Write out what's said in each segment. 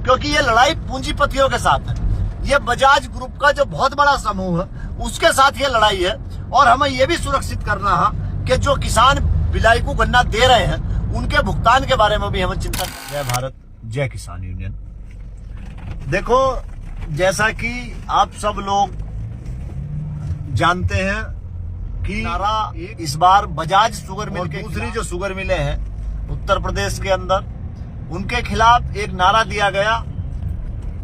क्योंकि ये लड़ाई पूंजीपतियों के साथ है। ये बजाज ग्रुप का जो बहुत बड़ा समूह है उसके साथ ये लड़ाई है। और हमें ये भी सुरक्षित करना है कि जो किसान बिलाई को गन्ना दे रहे हैं उनके भुगतान के बारे में भी हमें चिंता। जय भारत, जय किसान यूनियन। देखो, जैसा कि आप सब लोग जानते हैं कि नारा इस बार बजाज शुगर मिल के दूसरी जो शुगर मिले हैं उत्तर प्रदेश के अंदर, उनके खिलाफ एक नारा दिया गया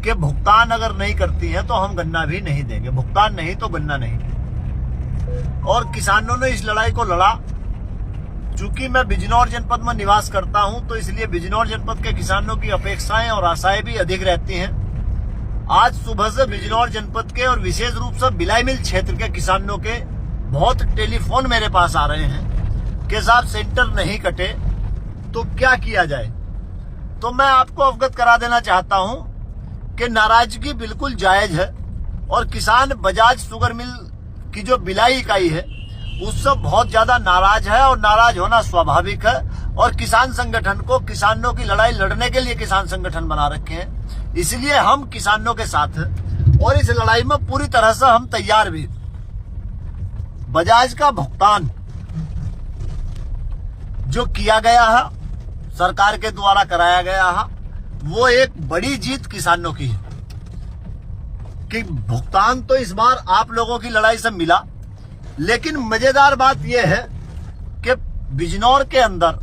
कि भुगतान अगर नहीं करती है तो हम गन्ना भी नहीं देंगे, भुगतान नहीं तो गन्ना नहीं। और किसानों ने इस लड़ाई को लड़ा। चूंकि मैं बिजनौर जनपद में निवास करता हूं तो इसलिए बिजनौर जनपद के किसानों की अपेक्षाएं और आशाएं भी अधिक रहती हैं। आज सुबह से बिजनौर जनपद के और विशेष रूप से बिलाई मिल क्षेत्र के किसानों के बहुत टेलीफोन मेरे पास आ रहे हैं कि साहब सेंटर नहीं कटे तो क्या किया जाए। तो मैं आपको अवगत करा देना चाहता हूं कि नाराजगी बिल्कुल जायज है और किसान बजाज शुगर मिल की जो बिलाई इकाई है उससे बहुत ज्यादा नाराज है और नाराज होना स्वाभाविक है। और किसान संगठन को किसानों की लड़ाई लड़ने के लिए किसान संगठन बना रखे हैं, इसलिए हम किसानों के साथ हैं और इस लड़ाई में पूरी तरह से हम तैयार भी। बजाज का भुगतान जो किया गया है, सरकार के द्वारा कराया गया है, वो एक बड़ी जीत किसानों की है कि भुगतान तो इस बार आप लोगों की लड़ाई से मिला। लेकिन मजेदार बात यह है कि बिजनौर के अंदर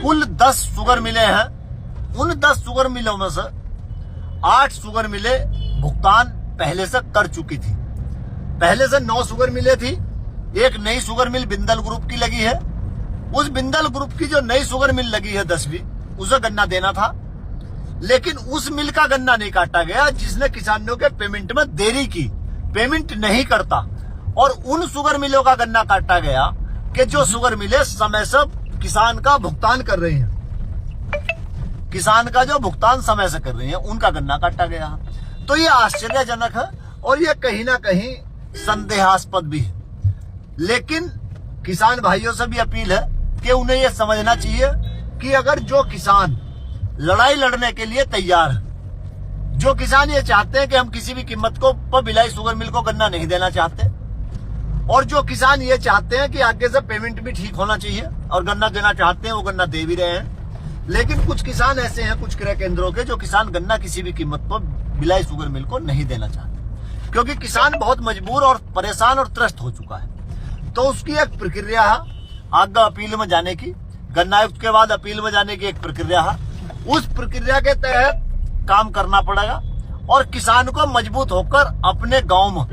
कुल 10 शुगर मिले हैं। उन 10 शुगर मिलों में से 8 शुगर मिले भुगतान पहले से कर चुकी थी। पहले से 9 शुगर मिले थी। एक नई शुगर मिल बिंदल ग्रुप की लगी है। उस बिंदल ग्रुप की जो नई शुगर मिल लगी है 10वीं, उसे गन्ना देना था, लेकिन उस मिल का गन्ना नहीं काटा गया जिसने किसानों के पेमेंट में देरी की। पेमेंट नहीं करता और उन शुगर मिलों का गन्ना काटा गया कि जो शुगर मिले समय से किसान का भुगतान कर रही हैं। किसान का जो भुगतान समय से कर रही हैं उनका गन्ना काटा गया। तो ये आश्चर्यजनक है और ये कहीं ना कहीं संदेहास्पद भी है। लेकिन किसान भाइयों से भी अपील है कि उन्हें यह समझना चाहिए कि अगर जो किसान लड़ाई लड़ने के लिए तैयार है, जो किसान ये चाहते हैं कि हम किसी भी कीमत को बिलाई शुगर मिल को गन्ना नहीं देना चाहते, और जो किसान ये चाहते हैं कि आगे से पेमेंट भी ठीक होना चाहिए और गन्ना देना चाहते हैं, वो गन्ना दे भी रहे हैं। लेकिन कुछ किसान ऐसे हैं, कुछ क्रय केंद्रों के, जो किसान गन्ना किसी भी कीमत पर बिलाई शुगर मिल को नहीं देना चाहते, क्योंकि किसान बहुत मजबूर और परेशान और त्रस्त हो चुका है। तो उसकी एक प्रक्रिया है आगे अपील में जाने की, गन्ना आयुक्त के बाद अपील में जाने की एक प्रक्रिया है। उस प्रक्रिया के तहत काम करना पड़ेगा और किसान को मजबूत होकर अपने गांव में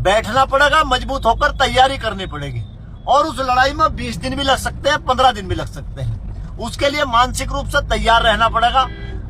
बैठना पड़ेगा, मजबूत होकर तैयारी करनी पड़ेगी। और उस लड़ाई में 20 दिन भी लग सकते हैं, 15 दिन भी लग सकते हैं। उसके लिए मानसिक रूप से तैयार रहना पड़ेगा।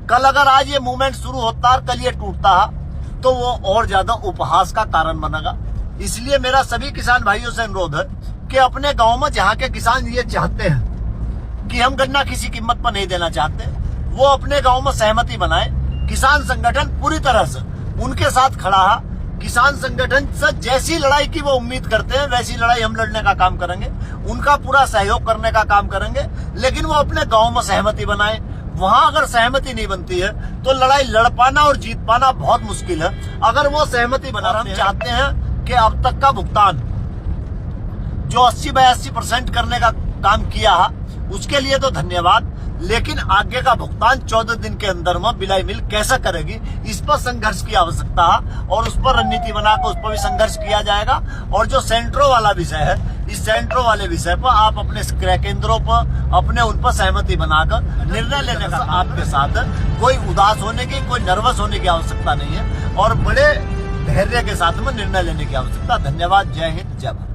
कल अगर आज ये मूवमेंट शुरू होता है, कल ये टूटता है, तो वो और ज्यादा उपहास का कारण बनेगा। इसलिए मेरा सभी किसान भाइयों से अनुरोध है कि अपने गाँव में जहाँ के किसान ये चाहते हैं कि हम गन्ना किसी कीमत पर नहीं देना चाहते, वो अपने गांव में सहमति बनाए। किसान संगठन पूरी तरह से उनके साथ खड़ा है। किसान संगठन से जैसी लड़ाई की वो उम्मीद करते हैं वैसी लड़ाई हम लड़ने का काम करेंगे, उनका पूरा सहयोग करने का काम करेंगे। लेकिन वो अपने गांव में सहमति बनाए। वहां अगर सहमति नहीं बनती है तो लड़ाई लड़ पाना और जीत पाना बहुत मुश्किल है। अगर वो सहमति बना, हम चाहते हैं कि अब तक का भुगतान जो 80-82% करने का काम किया है उसके लिए तो धन्यवाद, लेकिन आगे का भुगतान 14 दिन के अंदर में बिलाई मिल कैसा करेगी, इस पर संघर्ष की आवश्यकता है और उस पर रणनीति बनाकर उस पर भी संघर्ष किया जाएगा। और जो सेंटरों वाला विषय है, इस सेंटरों वाले विषय पर आप अपने क्रय केंद्रों पर अपने उन पर सहमति बनाकर निर्णय लेने का आपके साथ है। कोई उदास होने की, कोई नर्वस होने की आवश्यकता नहीं है और बड़े धैर्य के साथ में निर्णय लेने की आवश्यकता। धन्यवाद। जय हिंद, जय भारत।